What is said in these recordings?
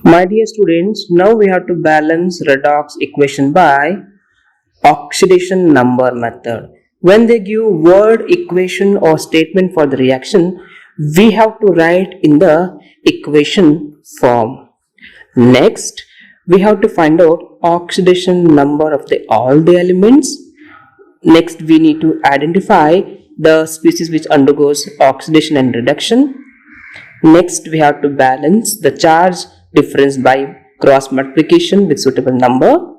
My dear students, now we have to balance redox equation by oxidation number method. When they give word, equation or statement for the reaction, we have to write in the equation form. Next, we have to find out oxidation number of all the elements. Next, we need to identify the species which undergoes oxidation and reduction. Next, we have to balance the charge difference by cross multiplication with suitable number.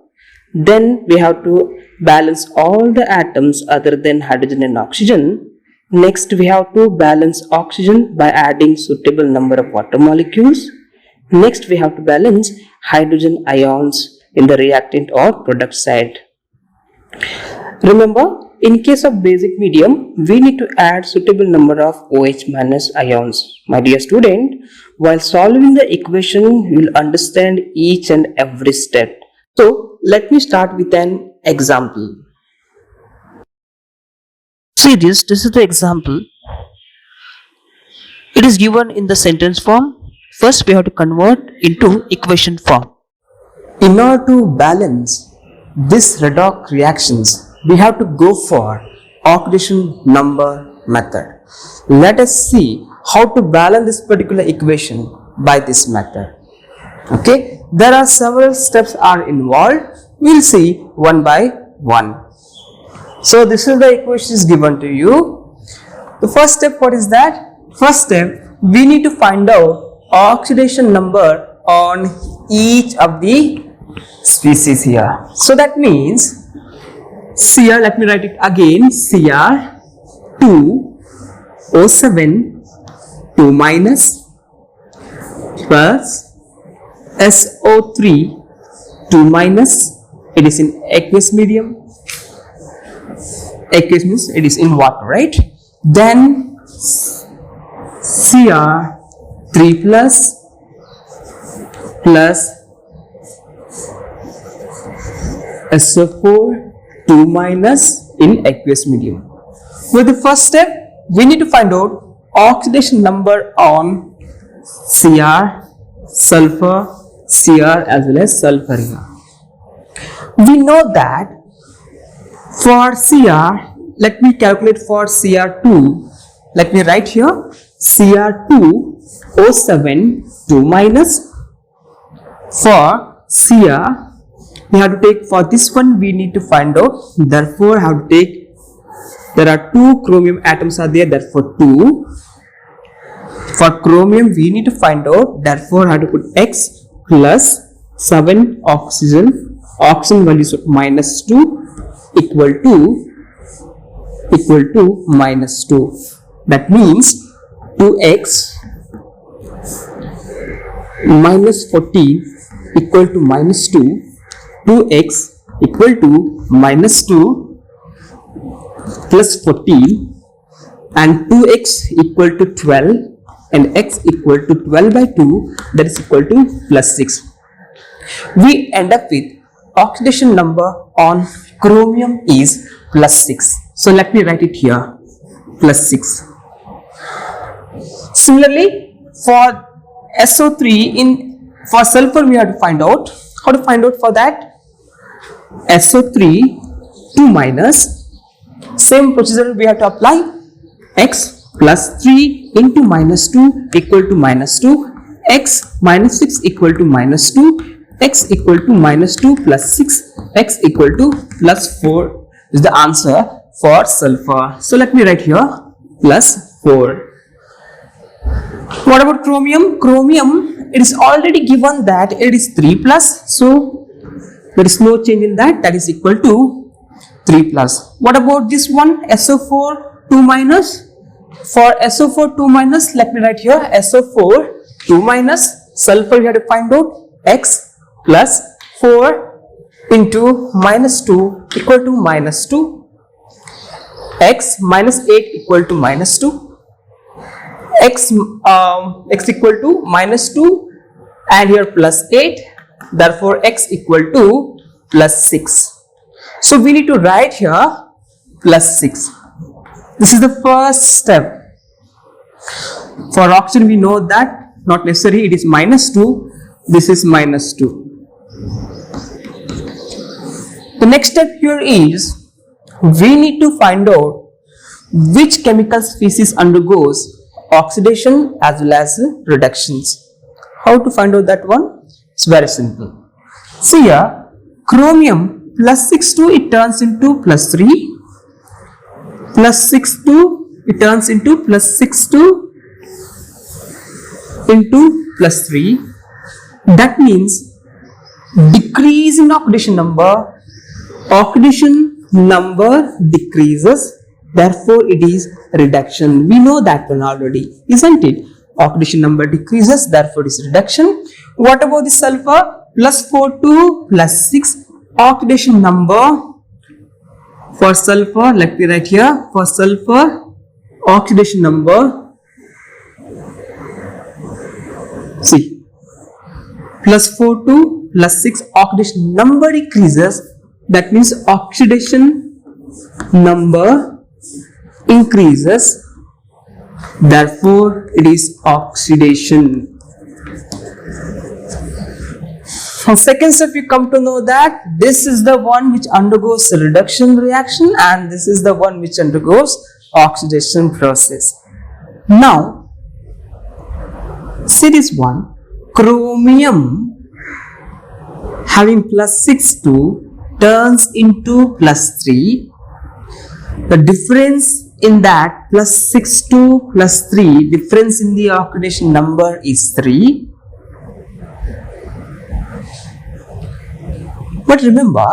Then we have to balance all the atoms other than hydrogen and oxygen. Next, we have to balance oxygen by adding suitable number of water molecules. Next, we have to balance hydrogen ions in the reactant or product side. Remember, in case of basic medium, we need to add suitable number of OH minus ions. My dear student, while solving the equation, you will understand each and every step. So, let me start with an example. See this is the example. It is given in the sentence form. First, we have to convert into equation form. In order to balance this redox reactions, we have to go for oxidation number method. Let us see how to balance this particular equation by this method. Okay, there are several steps are involved. We will see one by one. So this is the equation is given to you. The first step, what is that? First step, we need to find out oxidation number on each of the species here. So that means Cr, let me write it again, Cr2O7 2 minus plus SO3 2 minus, it is in aqueous medium. Aqueous means it is in water, right? Then Cr3 plus SO4 2 minus in aqueous medium. With the first step, we need to find out oxidation number on Cr, sulfur, Cr as well as sulfur here. We know that for Cr, let me calculate for Cr2. Let me write here Cr2O7 2 minus. For Cr, we have to take, for this one we need to find out, therefore have to take, there are 2 chromium atoms are there, therefore 2. For chromium we need to find out, therefore have to put X plus 7 oxygen values of minus 2 equal to minus 2. That means 2x minus 14 equal to minus 2. 2x equal to minus 2 plus 14, and 2x equal to 12, and x equal to 12 by 2, that is equal to plus 6. We end up with oxidation number on chromium is plus 6. So let me write it here, plus 6. Similarly, for SO3, for sulfur we have to find out. How to find out for that? SO3 2 minus, same procedure we have to apply. X plus 3 into minus 2 equal to minus 2, x minus 6 equal to minus 2, x equal to minus 2 plus 6, x equal to plus 4 is the answer for sulfur. So let me write here plus 4. What about chromium? Chromium, it is already given that it is 3 plus, so there is no change in that, that is equal to 3 plus. What about this one, SO4 2 minus? For SO4 2 minus, let me write here SO4 2 minus, sulfur we have to find out, x plus 4 into minus 2 equal to minus 2, x minus 8 equal to minus 2, x equal to minus 2, and here plus 8, therefore x equal to plus 6. So we need to write here plus 6. This is the first step. For oxygen we know that not necessary, it is minus 2. This is minus 2. The next step here is we need to find out which chemical species undergoes oxidation as well as reductions. How to find out that one? It's very simple. See here, chromium plus 6,2 it turns into plus 3, plus 6,2 it turns into plus 6,2 into plus 3. That means decrease in oxidation number decreases, therefore it is reduction. We know that one already, isn't it? Oxidation number decreases, therefore it is reduction. What about the sulfur? Plus 4 to plus 6, oxidation number for sulfur, let me write here, for sulfur oxidation number, see, plus 4 to plus 6, oxidation number decreases, that means oxidation number increases, therefore it is oxidation. From second step you come to know that this is the one which undergoes reduction reaction and this is the one which undergoes oxidation process. Now see this one, chromium having plus 6,2 turns into plus 3. The difference in that plus 6,2 plus 3, difference in the oxidation number is 3. But remember,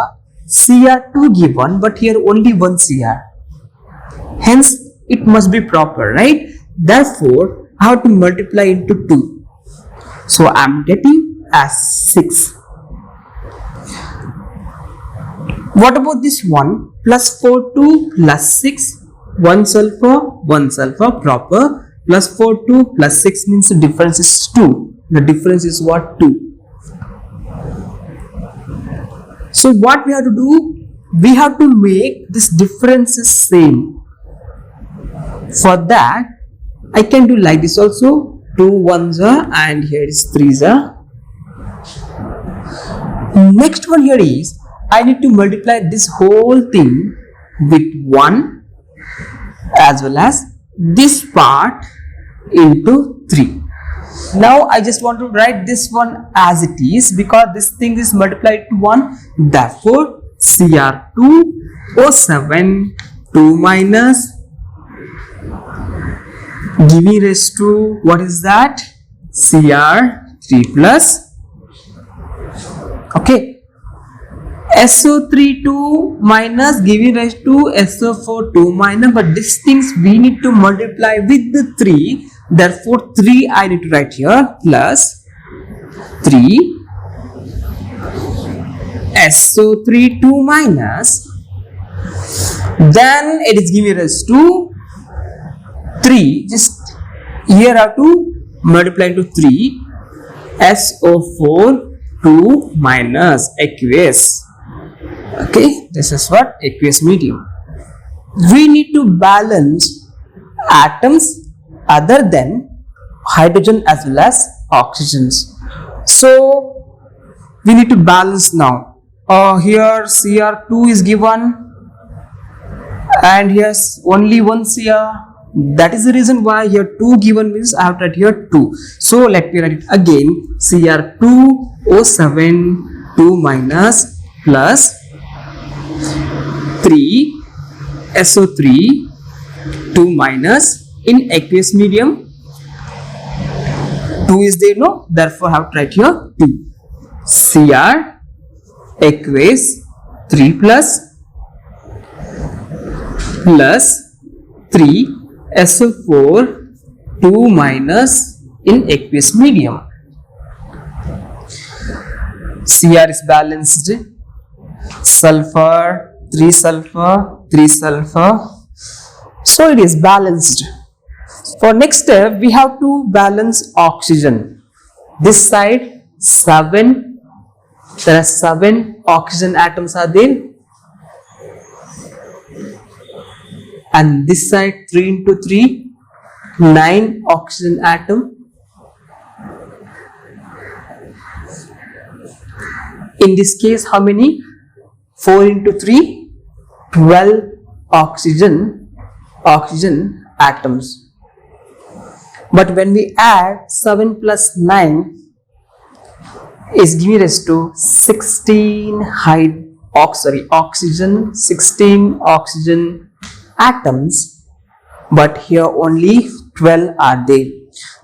Cr2 given, but here only one Cr. Hence, it must be proper, right? Therefore, I have to multiply into 2. So, I am getting as 6. What about this one? Plus 4 to plus 6, 1 sulfur, proper. Plus 4 to plus 6 means the difference is 2. The difference is what? 2. So what we have to do? We have to make this differences same. For that, I can do like this also. 2 1s are and here is 3s are. Next one here is I need to multiply this whole thing with 1 as well as this part into 3. Now I just want to write this one as it is because this thing is multiplied to 1. Therefore, Cr2O7 2 minus giving rise to what is that? Cr3 plus. Okay. SO3 2 minus giving rise to SO4 2 minus, but these things we need to multiply with the 3. Therefore, 3 I need to write here plus 3 SO3 2 minus, then it is giving rise to 3, just here I have to multiply into 3 SO4 2 minus aqueous. Okay, this is what? Aqueous medium. We need to balance atoms other than hydrogen as well as oxygens. So we need to balance now. Here Cr2 is given and here's only one Cr. That is the reason why here 2 given means I have to write here 2. So let me write it again. Cr2O7 2 minus plus 3 SO3 2 minus, in aqueous medium 2 is there, no? Therefore I have to write here 2. Cr aqueous 3 plus 3 SO4 2 minus in aqueous medium. Cr is balanced, sulfur 3 sulfur 3 sulfur, so it is balanced. For next step we have to balance oxygen. This side 7, there are 7 oxygen atoms are there, and this side 3 into 3 9 oxygen atom. In this case, how many? 4 into 3, 12 oxygen atoms. But when we add 7 plus 9 is giving us to 16 16 oxygen atoms, but here only 12 are there.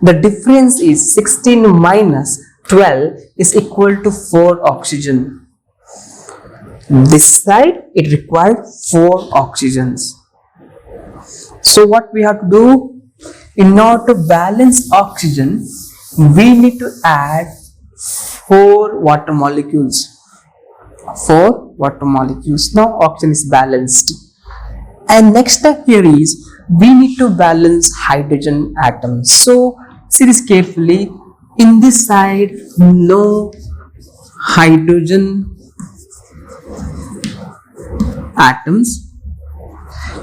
The difference is 16 minus 12 is equal to 4 oxygen. This side it required 4 oxygens. So what we have to do, in order to balance oxygen, we need to add 4 water molecules. 4 water molecules. Now oxygen is balanced. And next step here is we need to balance hydrogen atoms. So see this carefully. In this side, no hydrogen atoms,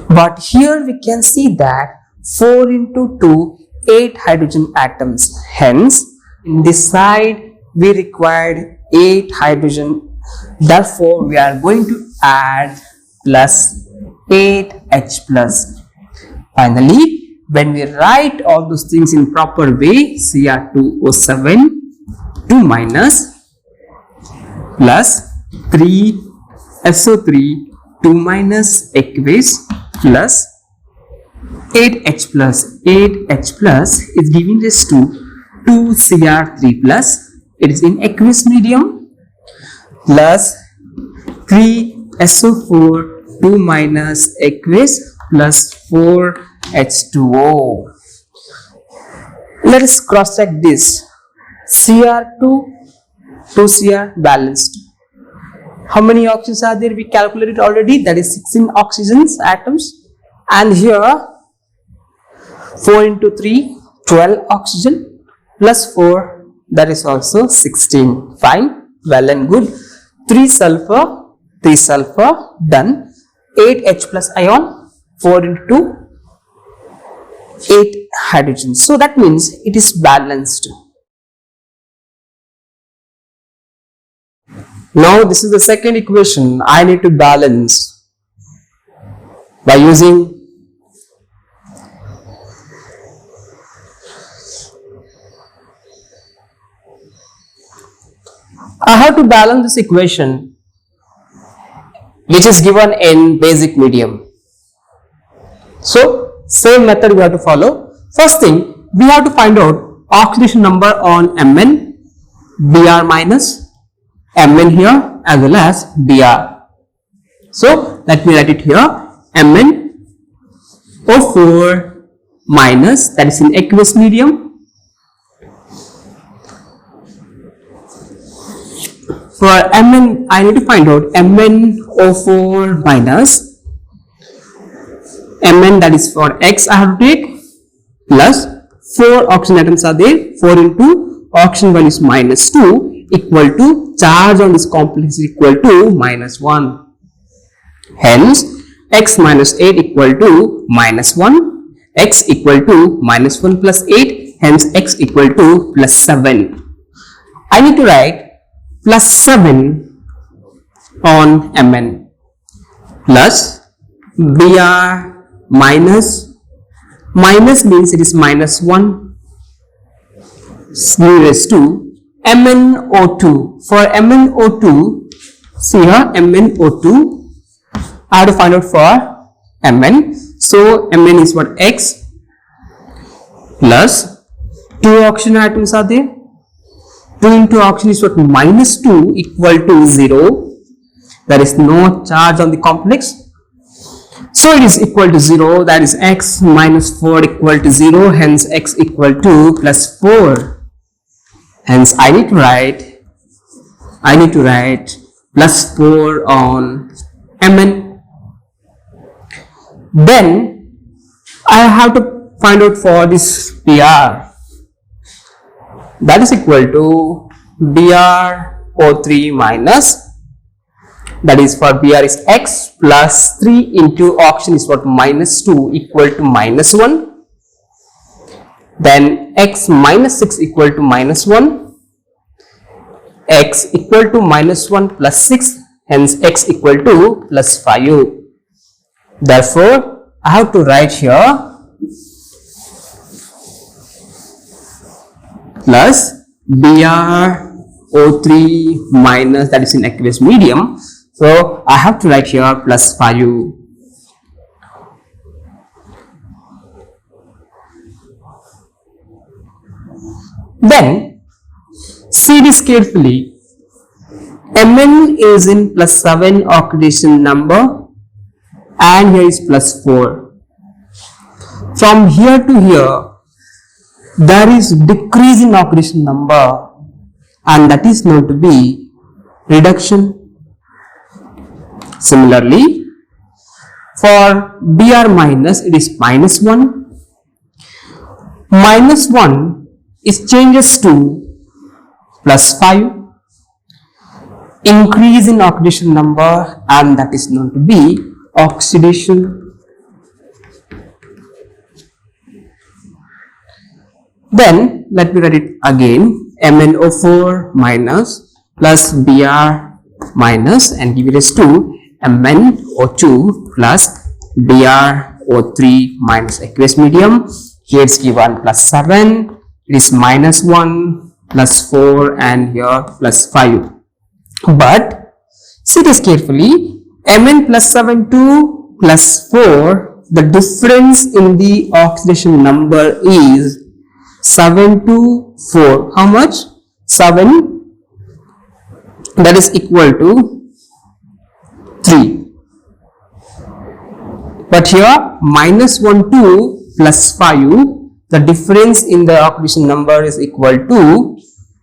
but here we can see that 4 into 2, 8 hydrogen atoms. Hence, in this side we required 8 hydrogen. Therefore, we are going to add plus 8H plus. Finally, when we write all those things in proper way, Cr2O7 2 minus plus 3SO3 2 minus aqueous plus 8H plus. 8H plus is giving us to 2Cr3 plus. It is in aqueous medium, plus 3SO4 2 minus aqueous plus 4H2O. Let us cross check this. Cr2 2Cr balanced. How many oxygens are there? We calculated already, that is 16 oxygens atoms, and here 4 into 3, 12 oxygen plus 4, that is also 16. Fine, well and good. 3 sulfur, done. 8H plus ion, 4 into 8 hydrogen. So that means it is balanced. Now this is the second equation. I need to balance by using I have to balance this equation which is given in basic medium. So same method we have to follow. First thing, we have to find out oxidation number on Mn, Br minus, Mn here as well as Br. So let me write it here. MnO4 minus, that is in aqueous medium. For Mn, I need to find out MnO4 minus Mn, that is for X I have to take, plus 4 oxygen atoms are there. 4 into oxygen value is minus 2 equal to charge on this complex is equal to minus 1. Hence, X minus 8 equal to minus 1. X equal to minus 1 plus 8. Hence, X equal to plus 7. I need to write plus 7 on Mn plus Br minus means it is minus 1 raised to MnO2. For MnO2, see here MnO2, I have to find out for Mn. So Mn is what? X plus 2 oxygen atoms are there. 2 into oxygen is what? Minus 2 equal to 0. There is no charge on the complex. So it is equal to 0. That is X minus 4 equal to 0. Hence X equal to plus 4. Hence I need to write plus 4 on Mn. Then I have to find out for this Br. That is equal to BrO3 minus, that is for Br is X plus 3 into oxygen is what? Minus 2 equal to minus 1. Then X minus 6 equal to minus 1. x equal to minus 1 plus 6, hence x equal to plus 5. Therefore, I have to write here plus BrO3 minus, that is in aqueous medium. So, I have to write here plus 5. Then, see this carefully. Mn is in plus 7 oxidation number and here is plus 4. From here to here, there is decrease in oxidation number and that is known to be reduction. Similarly, for Br minus, it is minus 1. Minus 1 is changes to plus 5. Increase in oxidation number and that is known to be oxidation. Then let me write it again. MnO4 minus plus Br minus and give it as 2 MnO2 plus BrO3 minus aqueous medium. Here it's given plus 7. It is minus 1 plus 4 and here plus 5. But see this carefully. Mn plus 7 to plus 4, the difference in the oxidation number is 7 to 4. How much? 7, that is equal to 3. But here minus 1 to plus 5, the difference in the oxidation number is equal to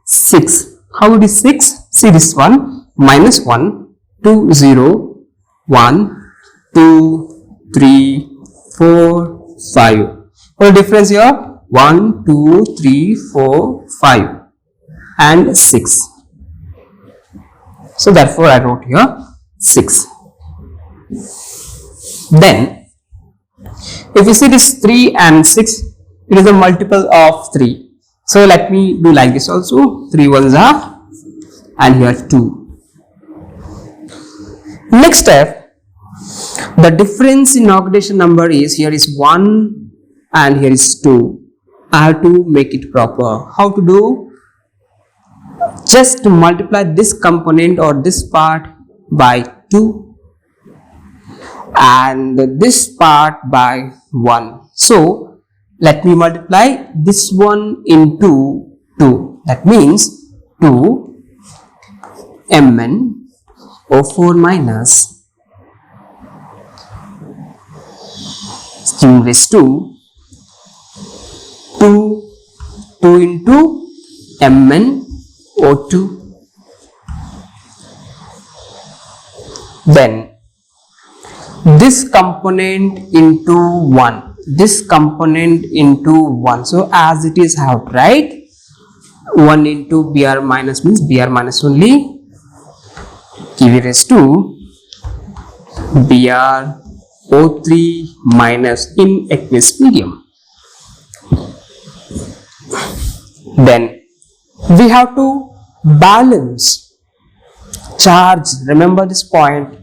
6. How it is 6? See this one. Minus 1, 2, 0, 1, 2, 3, 4, 5. What is the difference here? 1, 2, 3, 4, 5 and 6. So therefore I wrote here 6. Then if you see this 3 and 6, it is a multiple of 3. So let me do like this also. 3 ones are and here 2. Next step, the difference in oxidation number is here is 1 and here is 2. I have to make it proper. How to do? Just multiply this component or this part by 2 and this part by 1. So let me multiply this one into 2. That means 2 MnO4 minus raised to 2 into MnO2. Then this component into 1. This component into 1. So as it is, how to write? 1 into Br minus means Br minus only. Give it as 2 BrO3 minus in aqueous medium. Then we have to balance charge. Remember this point,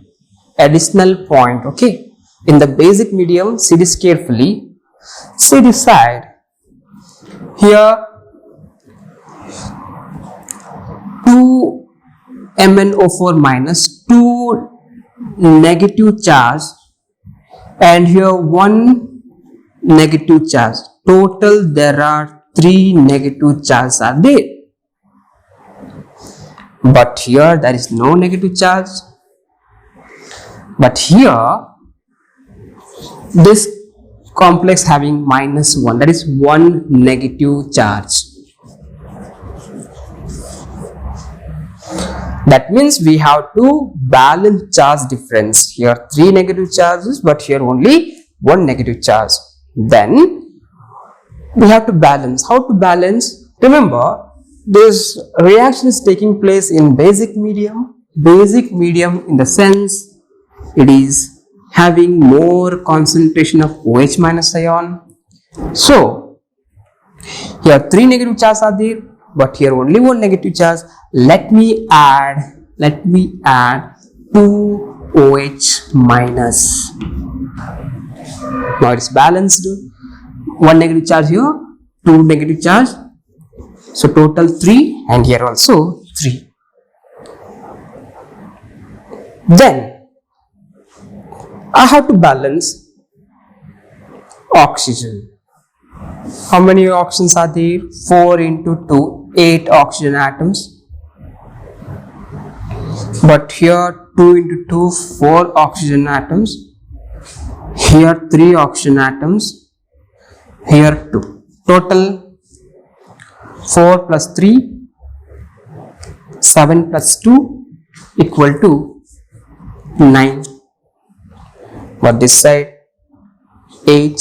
additional point. Okay, in the basic medium, see this carefully. See this side here, 2 MnO4 minus, 2 negative charge and here 1 negative charge. Total there are 3 negative charges are there. But here there is no negative charge. But here this complex having minus 1, that is 1 negative charge. That means we have to balance charge difference. Here 3 negative charges, but here only 1 negative charge. Then we have to balance. How to balance? Remember, this reaction is taking place in basic medium. Basic medium in the sense it is having more concentration of OH minus ion. So here 3 negative charges are there, but here only 1 negative charge. let me add 2 OH minus. Now it's balanced. One negative charge here, 2 negative charge. So total 3, and here also 3. Then I have to balance oxygen. How many oxygens are there? 4 into 2, 8 oxygen atoms. But here 2 into 2, 4 oxygen atoms. Here 3 oxygen atoms. Here 2. Total 4 plus 3, 7 plus 2 equal to 9. But this side 8.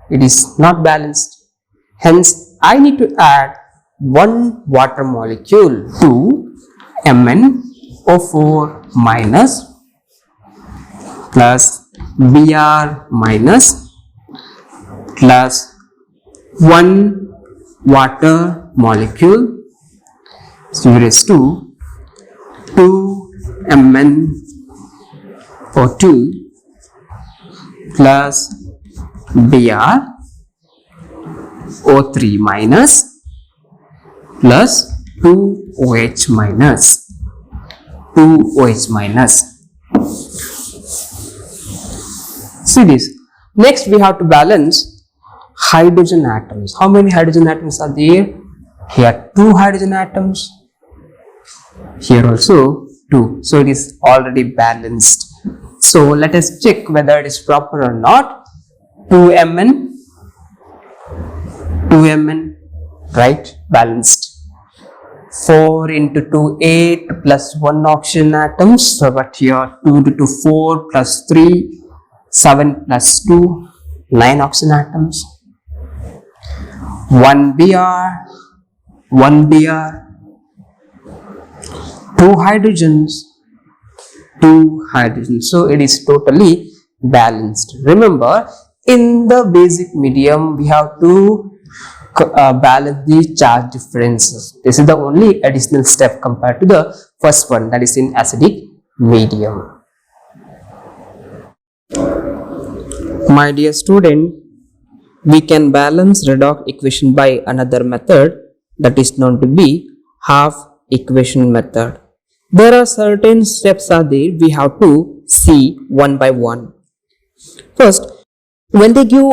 It is not balanced. Hence, I need to add one water molecule to MnO4 minus plus Br minus plus one water molecule is raised to 2 MnO2 plus Br O3 minus plus 2 OH minus 2 OH minus. See this. Next we have to balance hydrogen atoms. How many hydrogen atoms are there? Here 2 hydrogen atoms. Here also 2. So it is already balanced. So let us check whether it is proper or not. 2Mn, right, balanced. 4 into 2, 8 plus 1 oxygen atoms. So but here 2 into 2, 4 plus 3, 7 plus 2, 9 oxygen atoms. 1 Br, 2 hydrogens, 2 hydrogens. So it is totally balanced. Remember, in the basic medium we have to balance the charge differences. This is the only additional step compared to the first one, that is in acidic medium. My dear student, we can balance redox equation by another method, that is known to be half equation method. There are certain steps are there we have to see one by one. First, when they give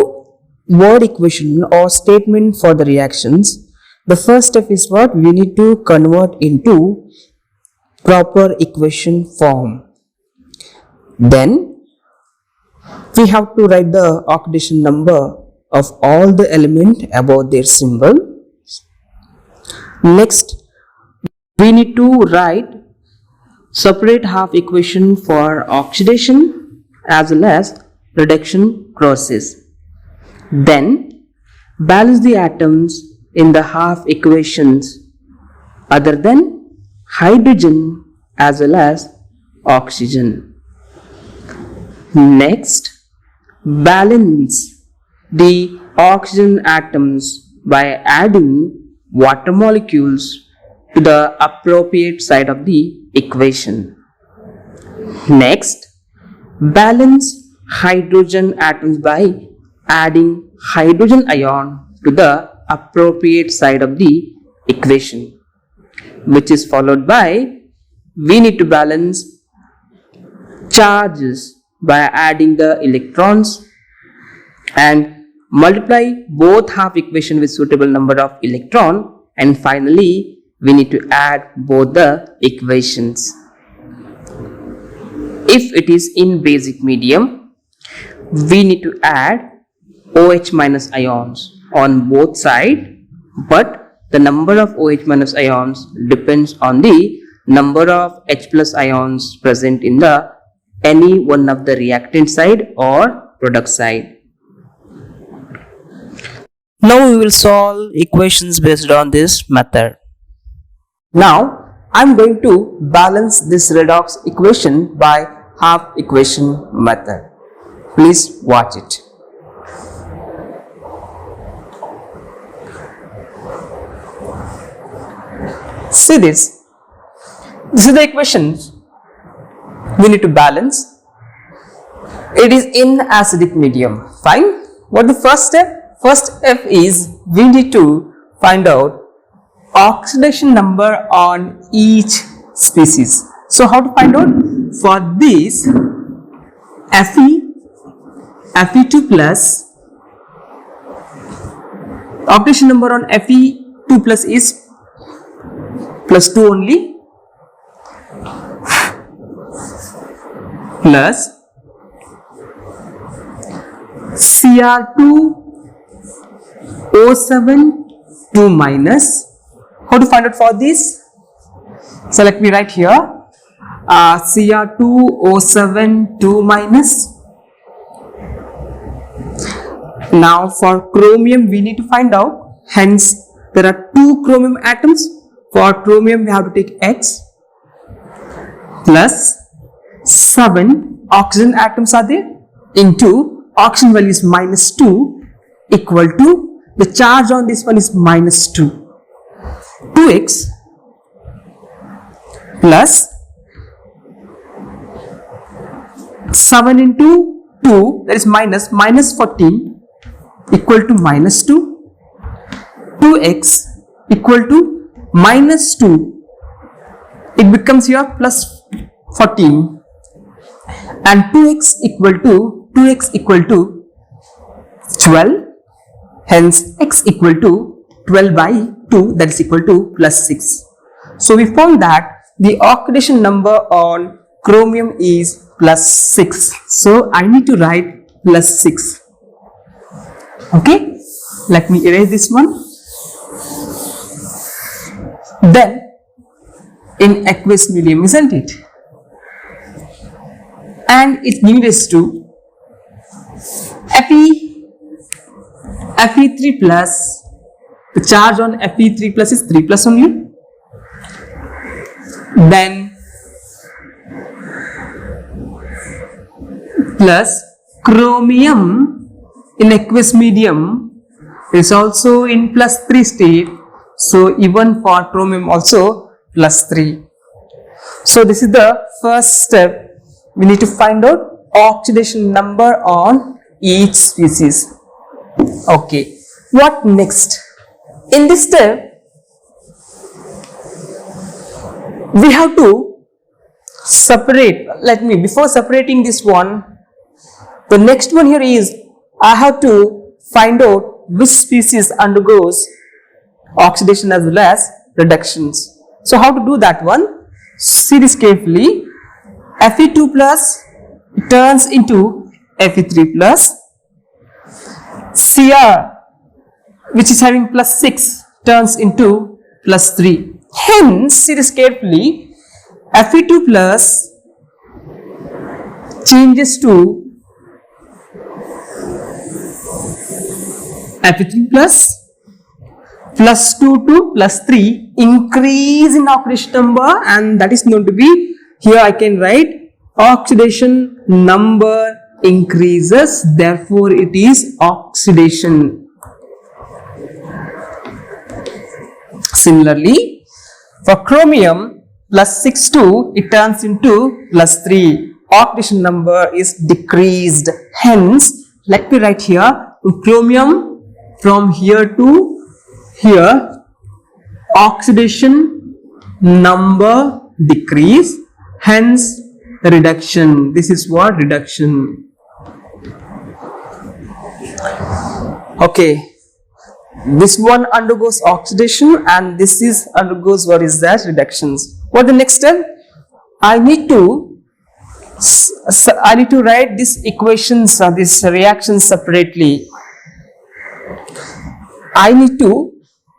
word equation or statement for the reactions, the first step is what? We need to convert into proper equation form. Then we have to write the oxidation number of all the element above their symbol. Next, we need to write separate half equation for oxidation as well as reduction process. Then balance the atoms in the half equations other than hydrogen as well as oxygen. Next, balance the oxygen atoms by adding water molecules to the appropriate side of the equation. Next, balance hydrogen atoms by adding hydrogen ion to the appropriate side of the equation, which is followed by we need to balance charges by adding the electrons and multiply both half equation with suitable number of electron, and finally we need to add both the equations. If it is in basic medium, we need to add OH minus ions on both sides, but the number of OH minus ions depends on the number of H plus ions present in the any one of the reactant side or product side. Now we will solve equations based on this method. Now I am going to balance this redox equation by half equation method. Please watch it. See this. This is the equation we need to balance. It is in acidic medium. Fine. What the first step? First step is we need to find out oxidation number on each species. So how to find out? For this, Fe2 plus, oxidation number on Fe2 plus is plus 2 only, plus Cr2O7 2 minus. How to find out for this? So let me write here Cr2O7 2 minus. Now for chromium we need to find out, hence there are 2 chromium atoms. For chromium we have to take X plus 7 oxygen atoms are there into oxygen value is minus 2 equal to the charge on this one is minus 2. 2x plus 7 into 2, that is minus 14 equal to minus 2. 2x equal to minus 2. It becomes here plus 14, and 2x equal to 12. Hence x equal to 12 by 2, that is equal to plus 6. So we found that the oxidation number on chromium is plus 6. So I need to write plus 6. Okay, let me erase this one. Then in aqueous medium, isn't it? And it needs to Fe3 plus, the charge on Fe3 plus is 3 plus only. Then plus chromium in aqueous medium is also in plus 3 state. So even for chromium also plus 3. So this is the first step. We need to find out oxidation number on each species. Okay, what next? In this step, we have to separate. Before separating this one, the next one here is I have to find out which species undergoes oxidation as well as reductions. So how to do that one? See this carefully. Fe2 plus turns into Fe3 plus. Cr, which is having plus 6, turns into plus 3. Hence, see this carefully. Fe2 plus changes to Fe3 plus 2 to plus 3, increase in oxidation number, and that is known to be, here I can write oxidation number increases, therefore it is oxidation. Similarly, for chromium plus 6 2, it turns into plus 3. Oxidation number is decreased. Hence, let me write here chromium from here to here, oxidation number decrease, hence reduction. This is what reduction. Okay, this one undergoes oxidation and this is undergoes what is that? Reductions. What the next step? I need to write these equations, these reactions separately. I need to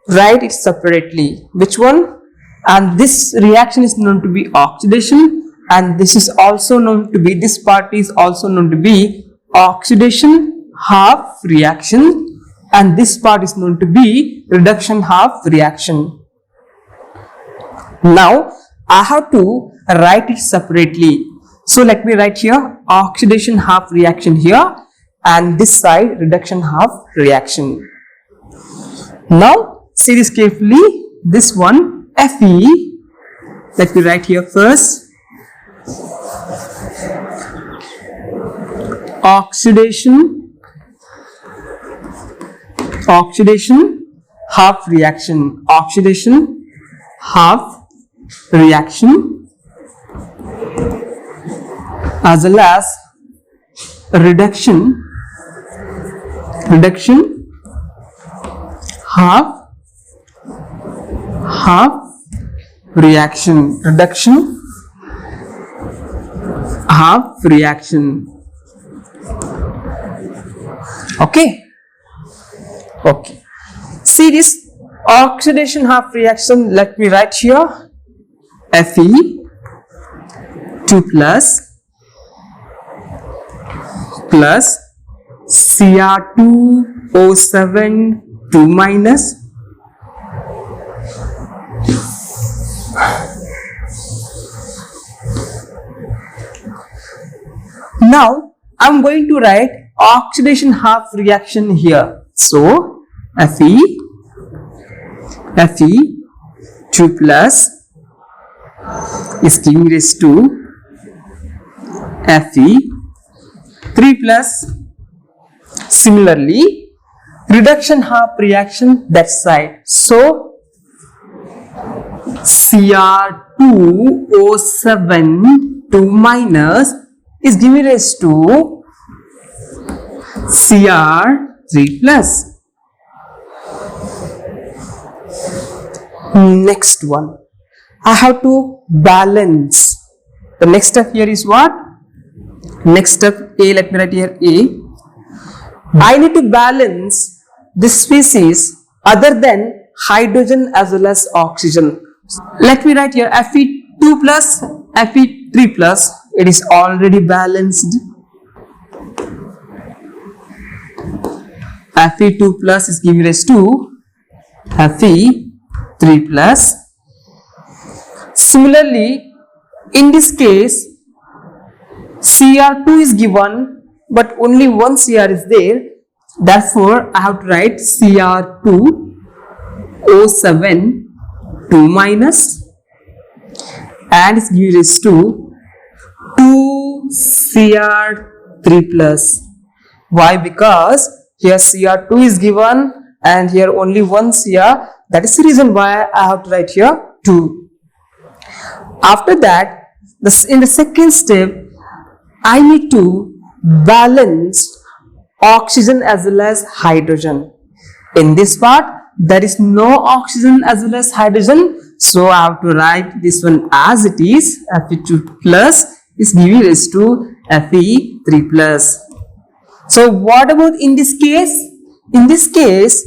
write it separately. Which one? And this reaction is known to be oxidation, and this is also known to be, this part is also known to be oxidation half reaction, and this part is known to be reduction half reaction. Now I have to write it separately. So let me write here oxidation half reaction here, and this side reduction half reaction. Now see this carefully. This one Fe Let me write here first. Oxidation, half reaction, oxidation, half reaction, as well as reduction, half reaction, half reaction. Okay. See this oxidation half reaction. Let me write here Fe 2 plus Cr2O7 2 minus now I'm going to write oxidation half reaction here. So Fe 2 plus is giving rise to Fe 3 plus. Similarly, reduction half reaction that side. So Cr2O7 2 minus is giving rise to Cr3 plus. Next one, I have to balance. The next step here is what? Next step A, let me write here A. I need to balance this species other than hydrogen as well as oxygen. Let me write here Fe2 plus, Fe3 plus. It is already balanced. Fe2 plus is giving rise to Fe3 plus. Similarly, in this case, Cr2 is given, but only one Cr is there. Therefore, I have to write Cr2O7 2 minus, and it's giving rise to 2 Cr3 plus. Why? Because here Cr2 is given and here only one Cr. That is the reason why I have to write here 2. After that, in the second step, I need to balance oxygen as well as hydrogen. In this part, there is no oxygen as well as hydrogen. So I have to write this one as it is. Fe2 plus is giving rise to Fe3 plus. So what about in this case? In this case,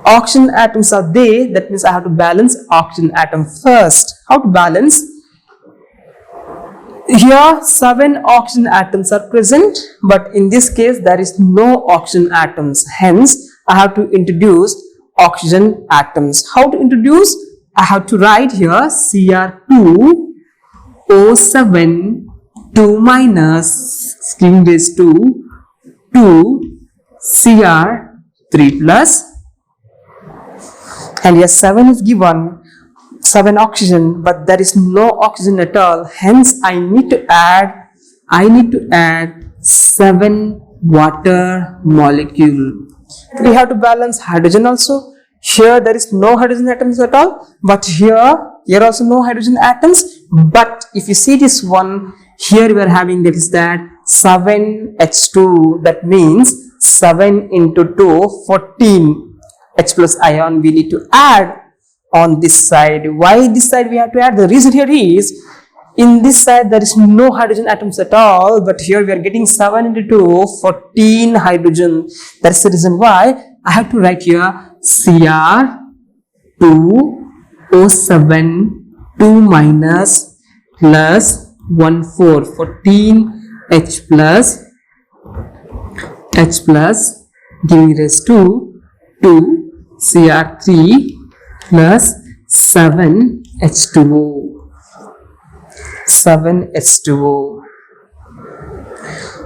oxygen atoms are there. That means I have to balance oxygen atom first. How to balance? Here 7 oxygen atoms are present, but in this case there is no oxygen atoms. Hence, I have to introduce oxygen atoms. How to introduce? I have to write here Cr2O7 2 minus giving rise to 2 Cr3 plus, and here 7 is given, 7 oxygen, but there is no oxygen at all. Hence, I need to add 7 water molecule. We have to balance hydrogen also. Here there is no hydrogen atoms at all, but here also no hydrogen atoms. But if you see this one, here we are having that is that 7H2. That means 7 into 2, 14 H plus ion we need to add on this side. Why this side we have to add? The reason here is, in this side there is no hydrogen atoms at all, but here we are getting 7 into 2, 14 hydrogen. That's the reason why I have to write here Cr2O7 2 minus plus 14 H plus giving rise to 2 Cr3 plus 7 H2O.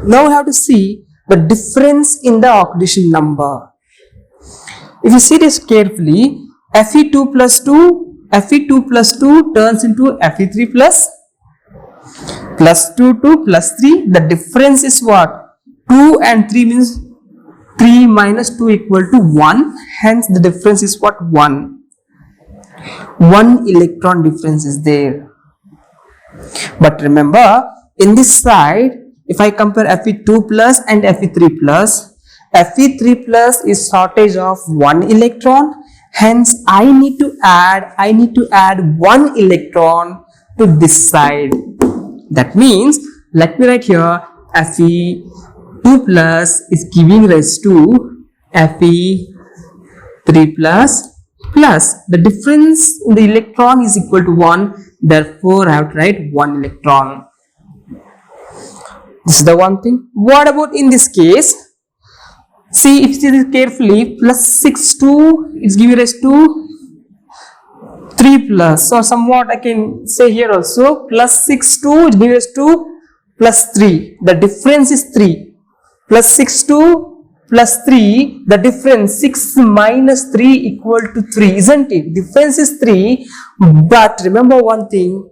Now we have to see the difference in the oxidation number. If you see this carefully, Fe2 plus 2 Fe2 plus 2 turns into Fe3 plus 2 to plus 3. The difference is what? 2 and 3 means 3 minus 2 equal to 1. Hence the difference is what? 1. 1 electron difference is there. But remember, in this side, if I compare Fe2 plus and Fe3 plus, Fe3 plus is shortage of 1 electron. Hence, I need to add 1 electron to this side. That means, let me write here, Fe2 plus is giving rise to Fe3 plus the difference in the electron is equal to 1. Therefore, I have to write 1 electron. This is the one thing. What about in this case? See, if you see carefully, plus 6 2 is giving rise to 3 plus, or somewhat I can say here also plus 6 2 is giving rise to plus 3. The difference is 3. Plus 6 2 plus 3, the difference 6 minus 3 equal to 3, isn't it? Difference is 3, but remember one thing,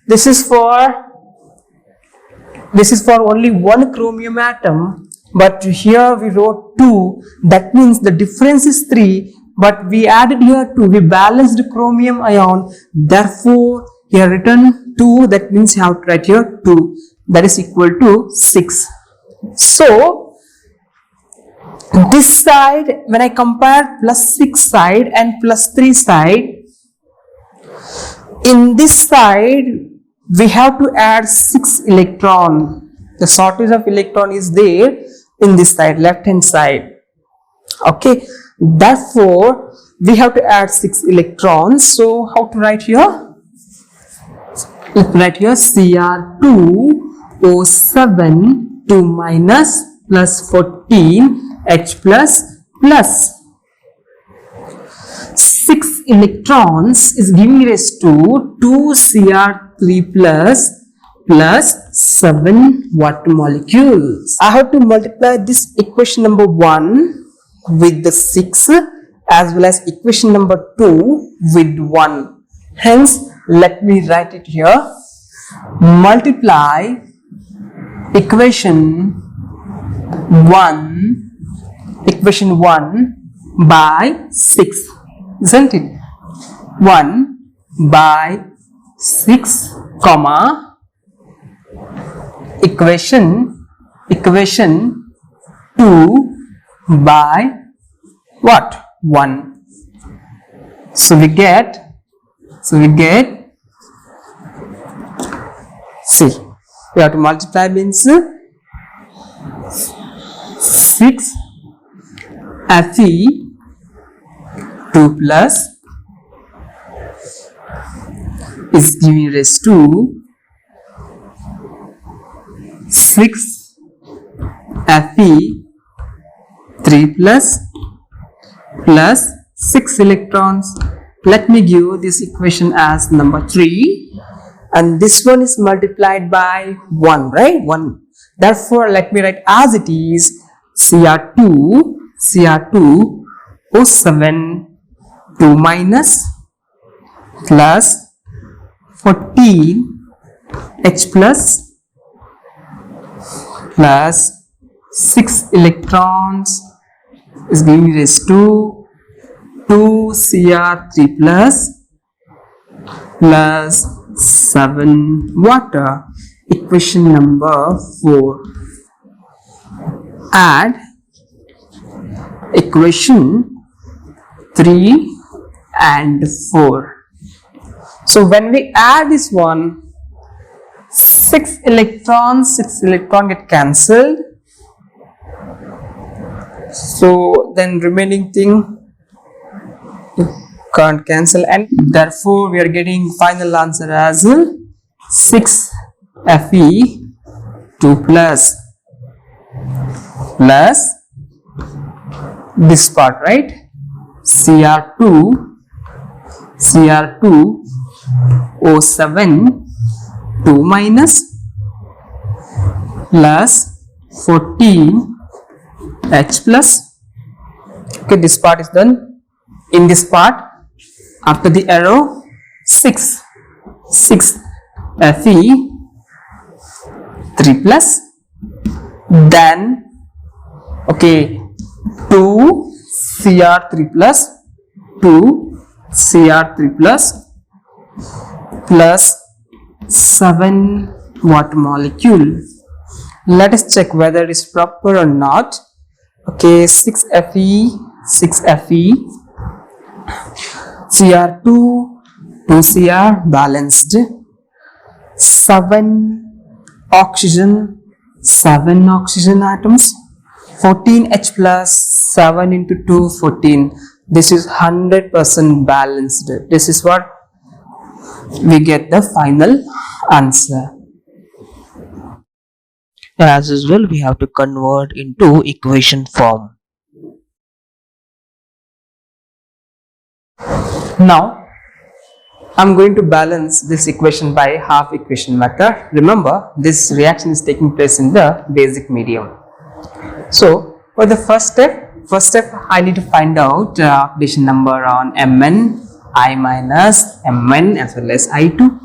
this is for only one chromium atom, but here we wrote 2, that means the difference is 3, but we added here 2, we balanced chromium ion, therefore here written 2, that means you have to write here 2, that is equal to 6. So this side, when I compare plus 6 side and plus 3 side, in this side we have to add 6 electron. The shortage of electron is there in this side, left hand side. Okay, therefore we have to add 6 electrons. So how to write here? Let's write here Cr2O7 2 minus plus 14 H plus 6 electrons is giving rise to 2 Cr3 plus 7 water molecules. I have to multiply this equation number 1 with the 6 as well as equation number 2 with 1. Hence, let me write it here. Multiply equation 1 by 6, isn't it? 1 by 6 comma equation 2 by what? 1. So we get see, we have to multiply means 6 Fe2 plus is giving rise to 6 Fe3 plus 6 electrons. Let me give this equation as number 3, and this one is multiplied by 1, right? 1. Therefore, let me write as it is Cr2O7 2 minus plus 14 H plus 6 electrons is giving rise to 2 Cr3 plus 7 water. Equation number 4. Add equation 3 and 4. So when we add this one, 6 electrons get cancelled. So then remaining thing can't cancel, and therefore we are getting final answer as 6 Fe2 plus this part, right? Cr2O7 2 minus plus 14 H plus. Okay, this part is done. In this part, after the arrow, 6 Fe 3 plus, then okay 2 Cr3 plus 2 Cr3 plus 7 water molecule. Let us check whether it is proper or not. Okay, 6 Fe Cr2 2 Cr balanced, 7 oxygen atoms, 14 H plus, 7 into 2 14. This is 100% balanced. This is what we get the final answer. As usual, we have to convert into equation form. Now I'm going to balance this equation by half equation method. Remember, this reaction is taking place in the basic medium. So for the first step I need to find out oxidation number on Mn, I minus, Mn as well as I2.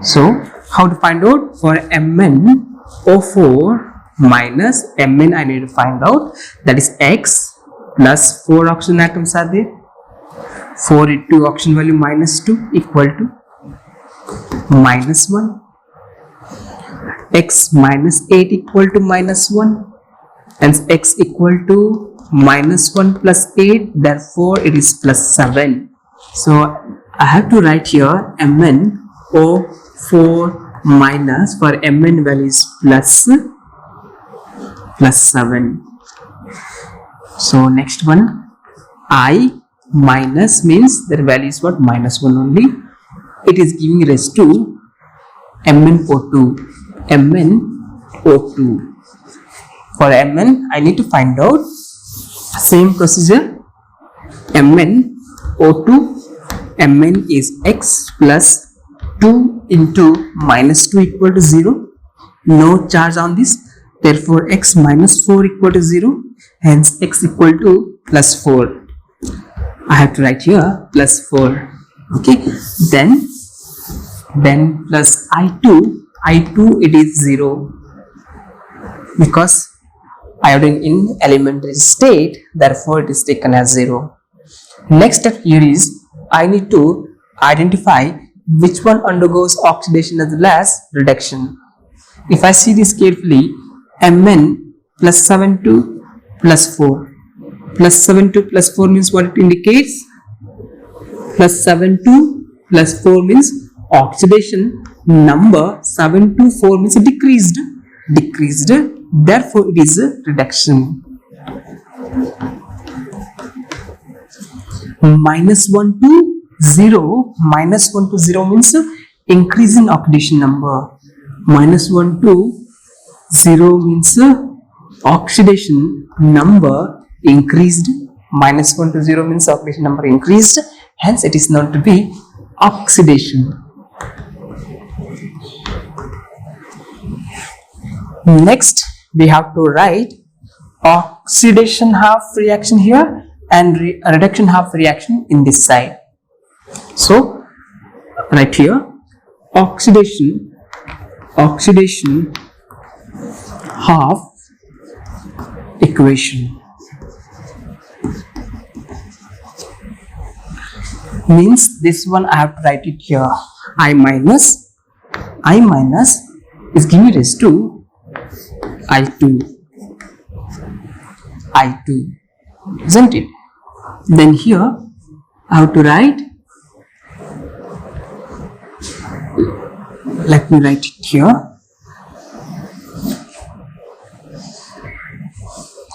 So how to find out? For Mn O4 minus Mn, I need to find out, that is X plus 4 oxygen atoms are there. 4 into oxygen value minus 2 equal to minus 1. X minus 8 equal to minus 1. Hence X equal to minus 1 plus 8. Therefore it is plus 7. So I have to write here MnO4 minus, for Mn value is plus 7. So next one, I minus means their value is what? Minus 1 only. It is giving rise to MnO2. For Mn, I need to find out same procedure. MnO2, Mn is X plus 2 into minus 2 equal to 0. No charge on this. Therefore, X minus 4 equal to 0. Hence, X equal to plus 4. I have to write here plus 4. Okay, then plus I2 it is 0 because iodine in elementary state, therefore it is taken as 0. Next step here is I need to identify which one undergoes oxidation as well as reduction. If I see this carefully, Mn plus 7 to plus 4. Plus 7 to plus 4 means what it indicates? Plus 7 to plus 4 means oxidation number 7 to 4 means decreased. Therefore it is a reduction. Minus 1 to 0 means increase in oxidation number. Minus 1 to 0 means oxidation number increased. Minus 1 to 0 means oxidation number increased. Hence it is known to be oxidation. Next we have to write oxidation half reaction here and reduction half reaction in this side. So right here, oxidation half equation means this one I have to write it here. I minus is giving rise to I2, isn't it? Then here I have to write, let me write it here,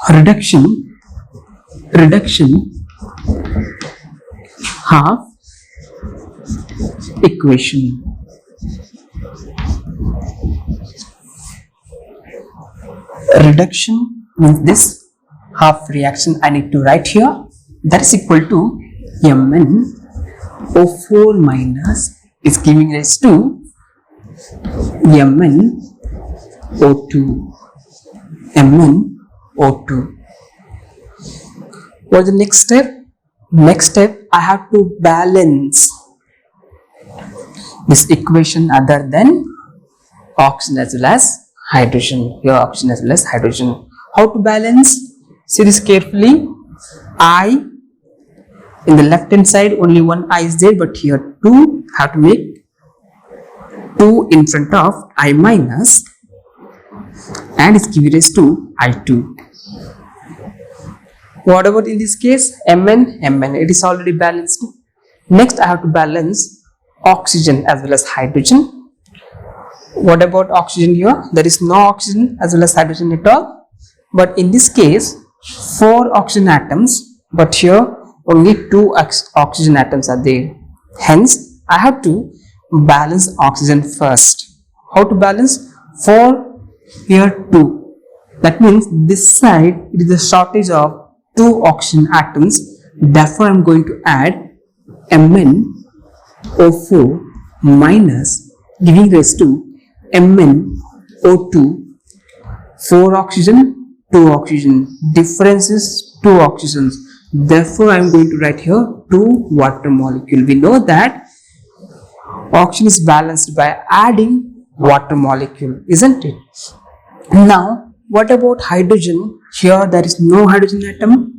reduction half equation. Reduction means this half reaction I need to write here, that is equal to MnO4 minus is giving rise to MnO2. What's the next step? Next step I have to balance this equation other than oxygen as well as hydrogen. Here oxygen as well as hydrogen. How to balance? See this carefully. I, in the left hand side only one I is there, but here 2, have to make 2 in front of I minus, and it's given as to I2. What about in this case? Mn, it is already balanced. Next I have to balance oxygen as well as hydrogen. What about oxygen here? There is no oxygen as well as hydrogen at all. But in this case, 4 oxygen atoms, but here only 2 oxygen atoms are there. Hence, I have to balance oxygen first. How to balance? 4, here 2. That means this side it is a shortage of 2 oxygen atoms. Therefore, I am going to add MnO4 minus, giving rise to MnO2. 4 oxygen, 2 oxygen. Difference is 2 oxygens. Therefore, I am going to write here 2 water molecule. We know that oxygen is balanced by adding water molecule, isn't it? Now, what about hydrogen? Here there is no hydrogen atom,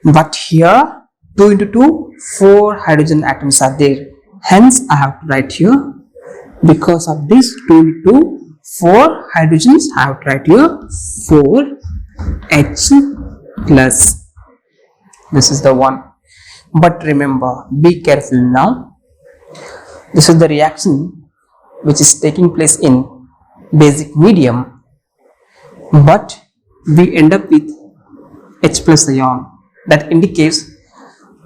but here 2 into 2, 4 hydrogen atoms are there. Hence, I have to write here, because of this 2 into 2, 4 hydrogens, I have to write here 4H plus. This is the one. But remember, be careful now. This is the reaction which is taking place in basic medium, but we end up with H plus ion. That indicates,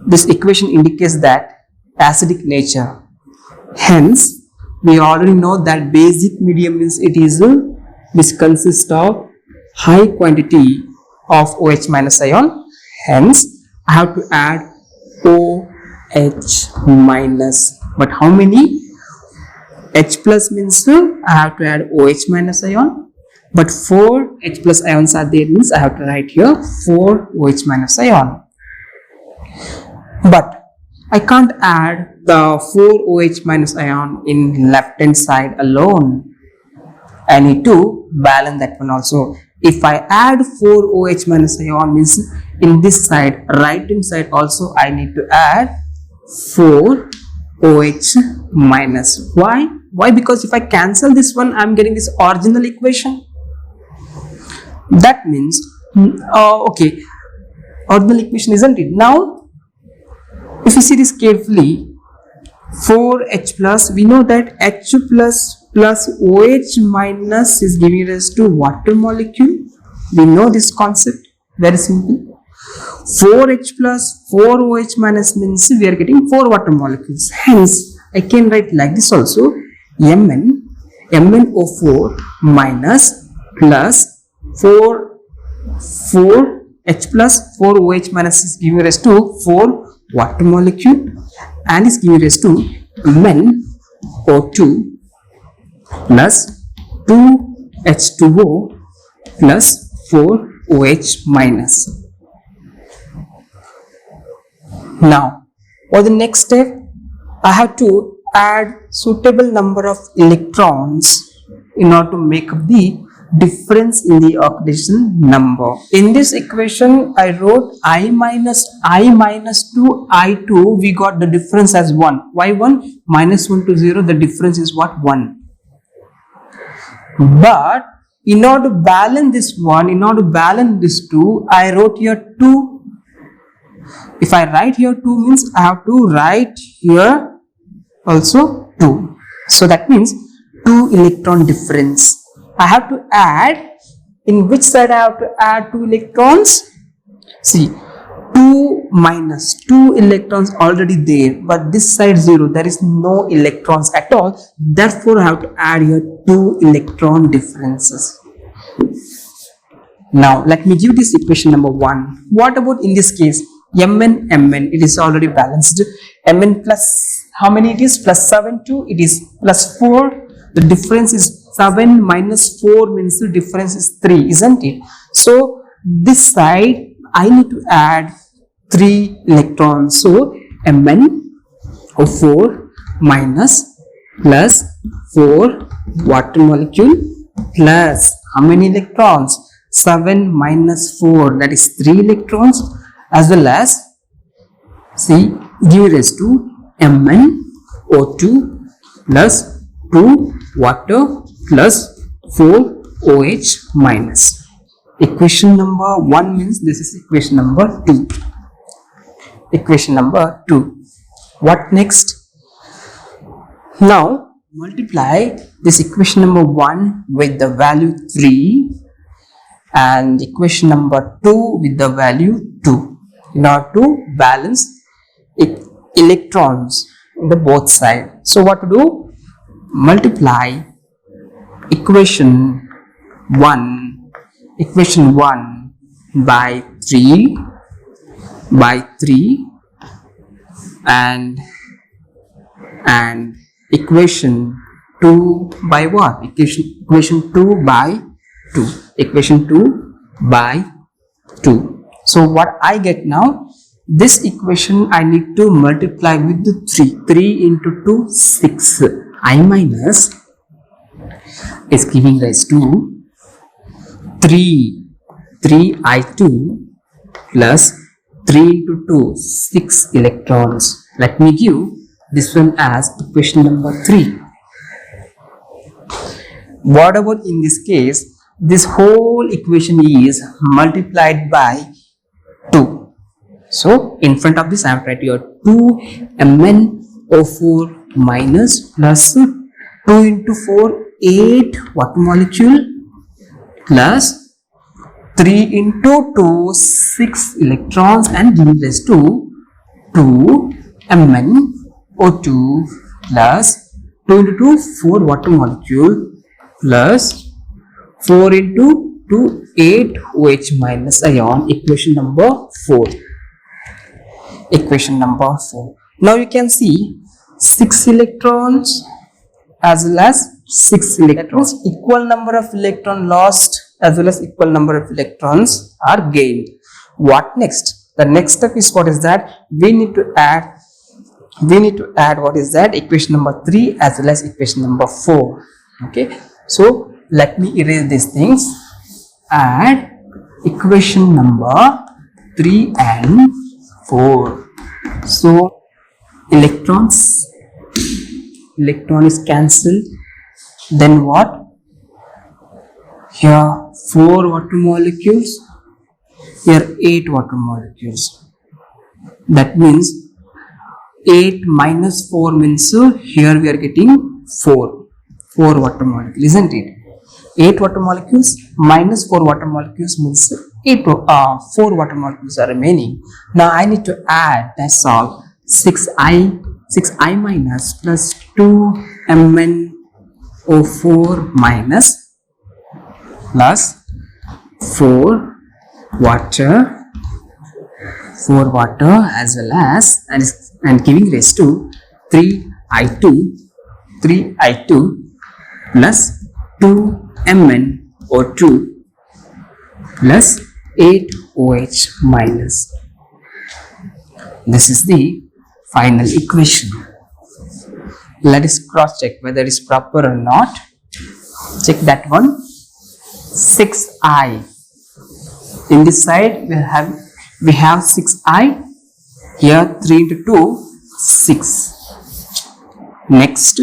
this equation indicates that acidic nature. Hence, we already know that basic medium means this consists of high quantity of OH minus ion. Hence, I have to add OH minus. But how many? H plus means I have to add OH minus ion. But 4 H plus ions are there, means I have to write here 4 OH minus ion. But I can't add the 4 OH minus ion in left hand side alone. I need to balance that one also. If I add 4 OH minus ion, means in this side, right hand side also I need to add 4 OH minus. Why? Because if I cancel this one, I am getting this original equation. That means, okay, original equation, isn't it? Now, if you see this carefully, 4H plus, we know that H plus OH minus is giving us to water molecule. We know this concept, very simple. 4H plus 4OH minus means we are getting 4 water molecules. Hence, I can write like this also, MnO4 minus plus 4H plus 4OH minus is giving us to 4 water molecule, and is giving us to MnO2 plus 2H2O plus 4OH minus. Now, for the next step, I have to add suitable number of electrons in order to make up the difference in the oxidation number. In this equation, I wrote I minus to I2, we got the difference as 1. Why 1? Minus 1 to 0, the difference is what? 1. But in order to balance this one, in order to balance this 2, I wrote here 2. If I write here 2 means I have to write here also 2. So that means 2 electron difference. I have to add, in which side I have to add 2 electrons? See, 2 minus 2 electrons already there, but this side 0, there is no electrons at all. Therefore, I have to add here 2 electron differences. Now, let me give this equation number 1. What about in this case? Mn, it is already balanced. Mn plus, how many it is? Plus 7 to, it is plus 4. The difference is 7 minus 4 means the difference is 3, isn't it? So, this side, I need to add 3 electrons. So, Mn O4 minus plus 4 water molecule plus how many electrons? 7 minus 4, that is 3 electrons, as well as see give rise to MnO2 plus 2 water plus 4 OH minus. Equation number 1 means this is equation number 2. Equation number 2. What next? Now multiply this equation number 1 with the value 3 and equation number 2 with the value 2 in order to balance electrons in the both side. So what to do? Multiply equation 1 by 3 and equation 2 by what? Equation 2 by 2. Equation 2 by 2. So what I get now? This equation I need to multiply with the 3. 3 into 2, 6. I minus is giving rise to 3I2 plus 3 into 2, 6 electrons. Let me give this one as equation number 3. What about in this case? This whole equation is multiplied by 2. So in front of this I am writing here 2 MnO4 minus plus 2 into 4 8 water molecule plus 3 into 2 6 electrons and give rise to 2 MnO2 plus 2 into 2 4 water molecule plus 4 into 2 8 OH minus ion. Equation number 4. Equation number 4. Now you can see 6 electrons as well as 6 electrons, equal number of electron lost as well as equal number of electrons are gained. What next? The next step is what is that? We need to add what is that? Equation number 3 as well as equation number 4. Okay, so let me erase these things. Add equation number 3 and 4. So electron is cancelled. Then what? Here 4 water molecules, here 8 water molecules. That means 8 minus 4 means here we are getting 4 water molecules, isn't it? 8 water molecules minus 4 water molecules means 4 water molecules are remaining. Now I need to add, that's all, 6I minus plus 2 MnO4 minus plus 4 water as well as and giving rise to 3I2 plus 2 MnO2 plus 8 OH minus. This is the final equation. Let us cross check whether it is proper or not. Check that one. 6I. In this side we have 6I. Here 3 into 2, 6. Next,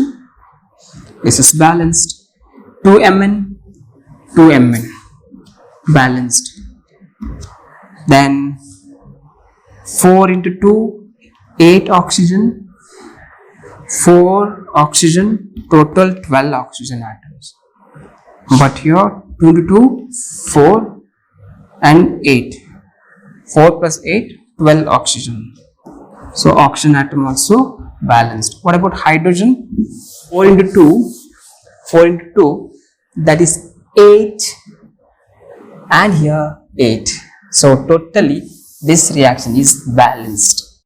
this is balanced. 2 Mn balanced. Then 4 into 2, 8 oxygen. 4 oxygen, total 12 oxygen atoms. But here 2 into 2, 4 and 8. 4 plus 8, 12 oxygen. So oxygen atom also balanced. What about hydrogen? 4 into 2, that is 8 and here 8. So totally this reaction is balanced.